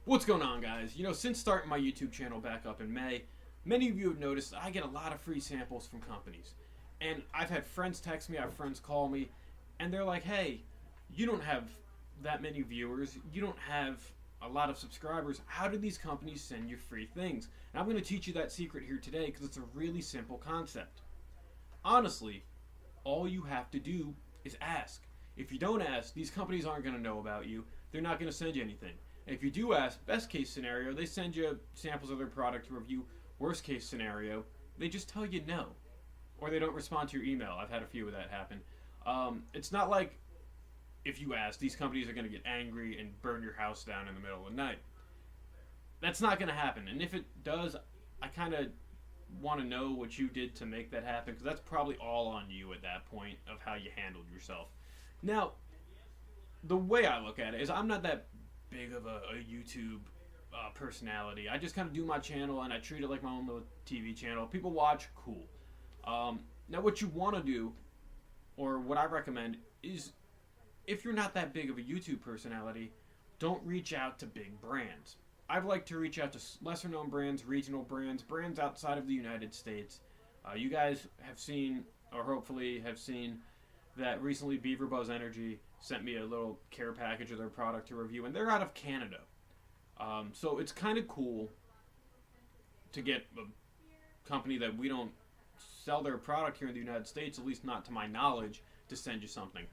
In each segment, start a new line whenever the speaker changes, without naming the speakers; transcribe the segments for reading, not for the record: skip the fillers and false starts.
What's going on, guys? Since starting my YouTube channel back up in May, many of you have noticed I get a lot of free samples from companies. And I've had friends text me, I have friends call me, and they're like, hey, you don't have that many viewers, you don't have a lot of subscribers. How do these companies send you free things? And I'm going to teach you that secret here today because it's a really simple concept. Honestly, all you have to do is ask. If you don't ask, these companies aren't going to know about you. They're not going to send you anything. If you do ask, best case scenario, they send you samples of their product to review. Worst case scenario, they just tell you no. Or they don't respond to your email. I've had a few of that happen. It's not like if you ask, these companies are going to get angry and burn your house down in the middle of the night. That's not going to happen. And if it does, I kind of want to know what you did to make that happen, because that's probably all on you at that point of how you handled yourself. Now, the way I look at it is I'm not that big of a YouTube personality. I just kind of do my channel and I treat it like my own little TV channel. People watch, cool. Now what you want to do, or what I recommend, is if you're not that big of a YouTube personality, don't reach out to big brands. I'd like to reach out to lesser known brands, regional brands, brands outside of the United States. You guys have seen, or hopefully have seen, that recently Beaver Buzz Energy sent me a little care package of their product to review, and they're out of Canada. So it's kind of cool to get a company that we don't sell their product here in the United States, at least not to my knowledge, to send you something.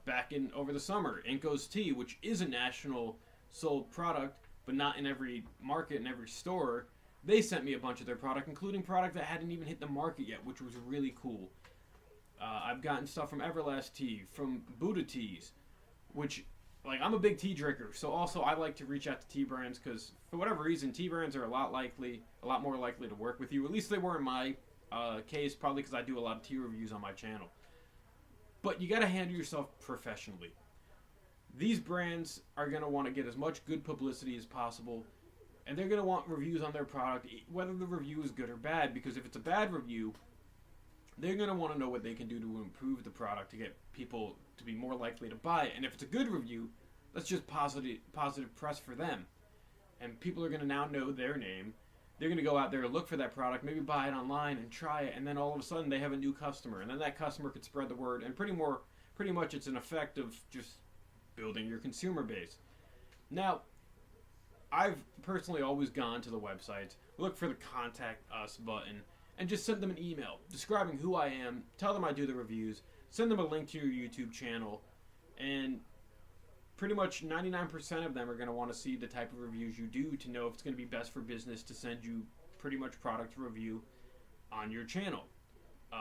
Back in over the summer, Inco's Tea, which is a national sold product, but not in every market and every store, they sent me a bunch of their product, including product that hadn't even hit the market yet, which was really cool. I've gotten stuff from Everlast Tea, from Buddha Teas, which, like, I'm a big tea drinker, so also I like to reach out to tea brands because, for whatever reason, tea brands are a lot more likely to work with you. At least they were in my case, probably because I do a lot of tea reviews on my channel. But you got to handle yourself professionally. These brands are going to want to get as much good publicity as possible, and they're going to want reviews on their product, whether the review is good or bad, because if it's a bad review, they're going to want to know what they can do to improve the product to get people to be more likely to buy it. And if it's a good review, that's just positive press for them. And people are going to now know their name. They're going to go out there and look for that product, maybe buy it online and try it, and then all of a sudden they have a new customer. And then that customer could spread the word. And pretty much it's an effect of just building your consumer base. Now, I've personally always gone to the website, look for the Contact Us button, and just send them an email describing who I am, tell them I do the reviews, send them a link to your YouTube channel, and pretty much 99% of them are going to want to see the type of reviews you do to know if it's going to be best for business to send you pretty much product to review on your channel.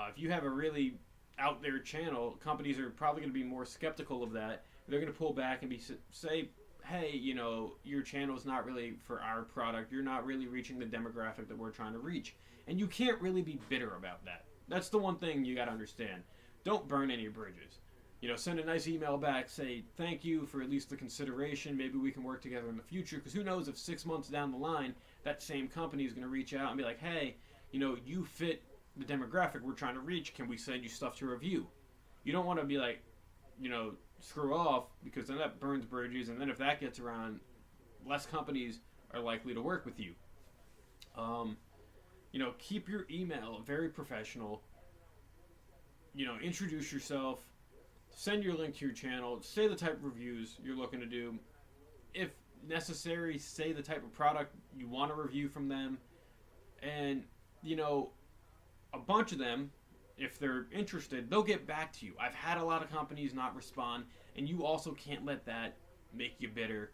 If you have a really out there channel, companies are probably going to be more skeptical of that. They're going to pull back and say, hey, your channel is not really for our product. You're not really reaching the demographic that we're trying to reach. And you can't really be bitter about that. That's the one thing you got to understand. Don't burn any bridges. Send a nice email back, say thank you for at least the consideration. Maybe we can work together in the future, because who knows if 6 months down the line, that same company is going to reach out and be like, hey, you fit the demographic we're trying to reach. Can we send you stuff to review? You don't want to be like, screw off, because then that burns bridges, and then if that gets around, less companies are likely to work with you. Keep your email very professional. Introduce yourself, send your link to your channel, say the type of reviews you're looking to do. If necessary, say the type of product you want to review from them. And, a bunch of them, if they're interested, they'll get back to you. I've had a lot of companies not respond, and you also can't let that make you bitter.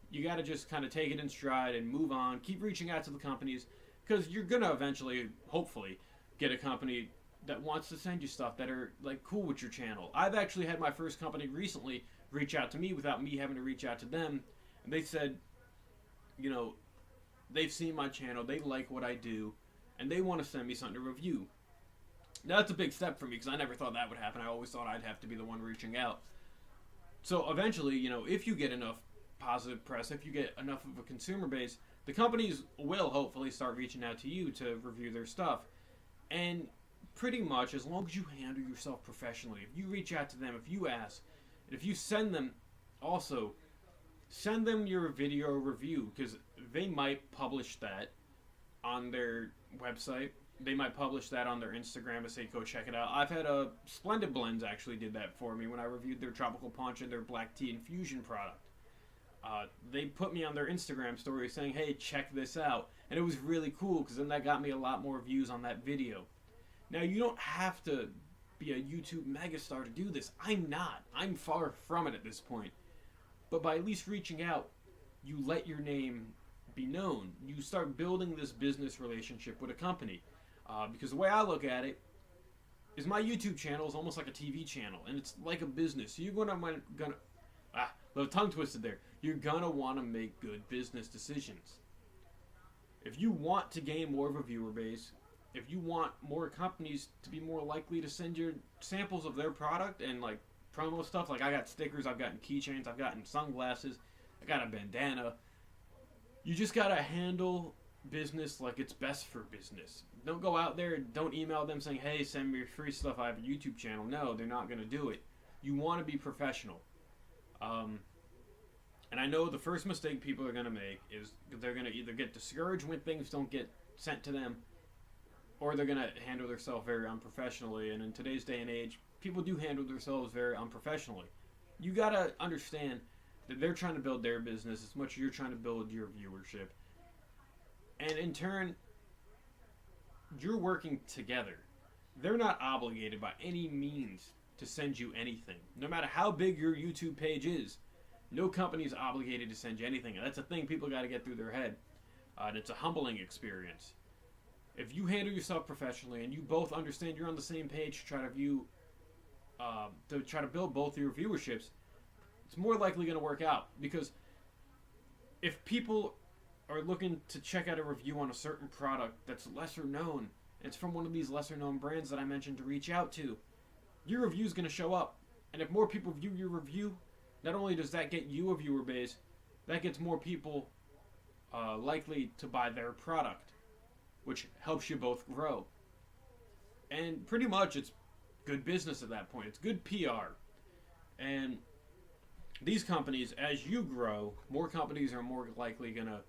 You got to just kind of take it in stride and move on. Keep reaching out to the companies, because you're going to eventually, hopefully, get a company that wants to send you stuff that are like cool with your channel. I've actually had my first company recently reach out to me without me having to reach out to them, and they said, they've seen my channel, they like what I do, and they want to send me something to review. Now, that's a big step for me, because I never thought that would happen. I always thought I'd have to be the one reaching out. So eventually, if you get enough positive press, if you get enough of a consumer base, the companies will hopefully start reaching out to you to review their stuff. And pretty much, as long as you handle yourself professionally, if you reach out to them, if you ask, and if you send them also send them your video review, because they might publish that on their website. They might publish that on their Instagram and say, go check it out. I've had Splendid Blends actually did that for me when I reviewed their Tropical Punch and their Black Tea Infusion product. They put me on their Instagram story saying, hey, check this out. And it was really cool, because then that got me a lot more views on that video. Now, you don't have to be a YouTube megastar to do this. I'm not. I'm far from it at this point. But by at least reaching out, you let your name be known. You start building this business relationship with a company. Because the way I look at it is my YouTube channel is almost like a TV channel, and it's like a business. So you're little tongue twisted there. You're gonna want to make good business decisions. If you want to gain more of a viewer base, if you want more companies to be more likely to send you samples of their product and like promo stuff, like I got stickers, I've gotten keychains, I've gotten sunglasses, I got a bandana. You just gotta handle business like it's best for business. Don't go out there and don't email them saying, hey, send me your free stuff, I have a YouTube channel. No, they're not going to do it. You want to be professional. And I know the first mistake people are going to make is they're going to either get discouraged when things don't get sent to them, or they're going to handle themselves very unprofessionally. And in today's day and age, people do handle themselves very unprofessionally. You got to understand that they're trying to build their business as much as you're trying to build your viewership. And in turn, you're working together. They're not obligated by any means to send you anything. No matter how big your YouTube page is, no company is obligated to send you anything. And that's a thing people got to get through their head. And it's a humbling experience. If you handle yourself professionally and you both understand you're on the same page to try to build both your viewerships, it's more likely going to work out. Because if people are looking to check out a review on a certain product that's lesser known, it's from one of these lesser known brands that I mentioned to reach out to, your review is going to show up. And if more people view your review, not only does that get you a viewer base, that gets more people likely to buy their product, which helps you both grow. And pretty much it's good business at that point. It's good PR. And these companies, as you grow, more companies are more likely going to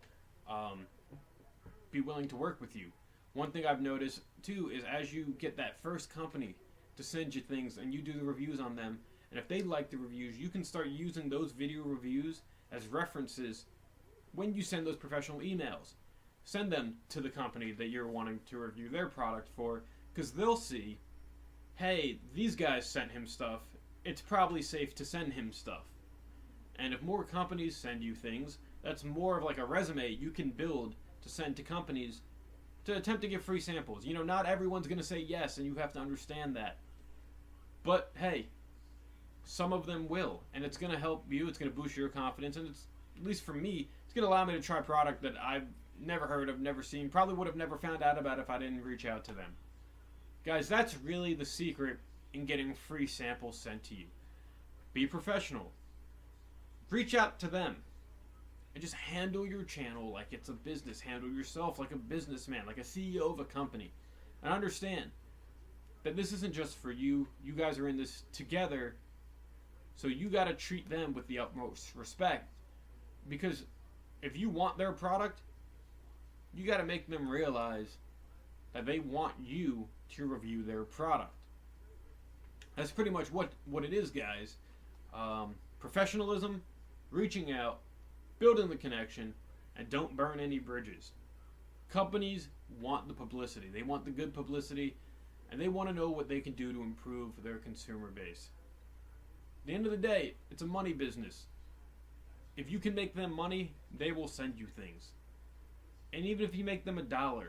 be willing to work with you. One thing I've noticed too is as you get that first company to send you things and you do the reviews on them, and if they like the reviews, you can start using those video reviews as references when you send those professional emails. Send them to the company that you're wanting to review their product for, because they'll see, hey, these guys sent him stuff, it's probably safe to send him stuff. And if more companies send you things, that's more of like a resume you can build to send to companies to attempt to get free samples. You know, not everyone's going to say yes, and you have to understand that. But, hey, some of them will, and it's going to help you, it's going to boost your confidence, and it's, at least for me, it's going to allow me to try a product that I've never heard of, never seen, probably would have never found out about if I didn't reach out to them. Guys, that's really the secret in getting free samples sent to you. Be professional. Reach out to them. And just handle your channel like it's a business. Handle yourself like a businessman, like a CEO of a company. And understand that this isn't just for you. You guys are in this together. So you got to treat them with the utmost respect. Because if you want their product, you got to make them realize that they want you to review their product. That's pretty much what it is, guys. Professionalism, reaching out, building the connection, and don't burn any bridges. Companies want the publicity. They want the good publicity, and they want to know what they can do to improve their consumer base. At the end of the day, it's a money business. If you can make them money, they will send you things. And even if you make them $1,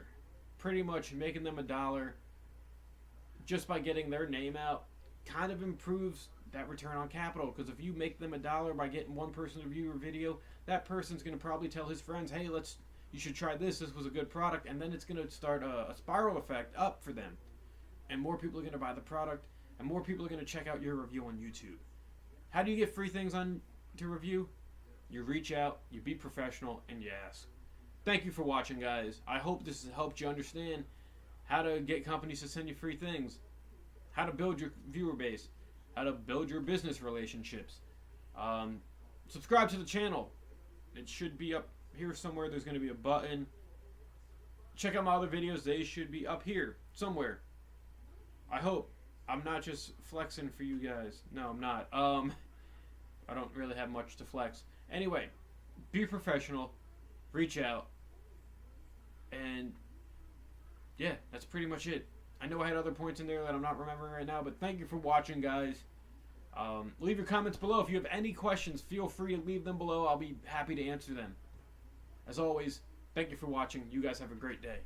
pretty much making them $1 just by getting their name out kind of improves that return on capital, because if you make them $1 by getting one person to view your video, that person's going to probably tell his friends, hey, you should try this was a good product, and then it's going to start a spiral effect up for them, and more people are going to buy the product, and more people are going to check out your review on YouTube. How do you get free things to review? You reach out, you be professional, and you ask. Thank you for watching, guys. I hope this has helped you understand how to get companies to send you free things, how to build your viewer base, how to build your business relationships. Subscribe to the channel. It should be up here somewhere. There's going to be a button. Check out my other videos. They should be up here somewhere. I hope. I'm not just flexing for you guys. No, I'm not. I don't really have much to flex. Anyway, be professional. Reach out. And yeah, that's pretty much it. I know I had other points in there that I'm not remembering right now, but thank you for watching, guys. Leave your comments below. If you have any questions, feel free to leave them below. I'll be happy to answer them. As always, thank you for watching. You guys have a great day.